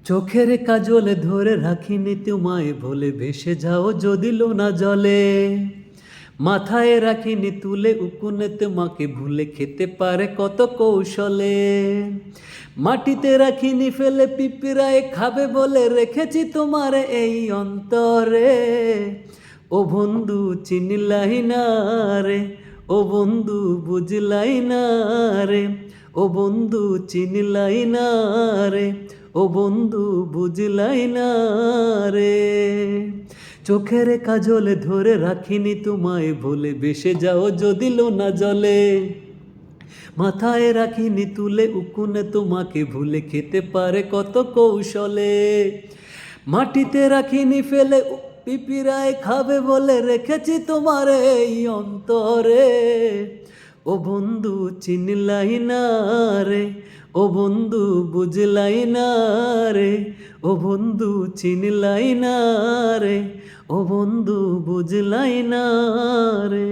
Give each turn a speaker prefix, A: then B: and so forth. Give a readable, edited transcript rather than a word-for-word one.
A: চোখের কাজলে ধরে রাখিনি তোমায়, ভুলে ভেসে যাও যদি লোনা জলে। মাথায় রাখিনি তুলে উকুনে তোমাকে, ভুলে খেতে পারে কত কৌশলে। মাটিতে রাখিনি ফেলে পিঁপড়ায় খাবে বলে, রেখেছি তোমার এই অন্তরে। ও বন্ধু চিনলাই না রে, ও বন্ধু বুঝলাই না রে, ও বন্ধু চিনলাই না রে, ও বন্ধু বুঝলাই না রে। চোখের কাজলে ধরে রাখিনি তোমায়, ভুলে ভেসে যাও যদি লোনা জলে। মাথায় রাখিনি তুলে উকুনে তোমাকে, ভুলে খেতে পারে কত কৌশলে। মাটিতে রাখিনি ফেলে পিঁপড়ায় খাবে বলে, রেখেছি তোমার এই অন্তরে। ও বন্ধু চিনলাই না রে, ও বন্ধু বুঝলাই না রে, ও বন্ধু চিনলাই না রে, ও বন্ধু বুঝলাই না রে।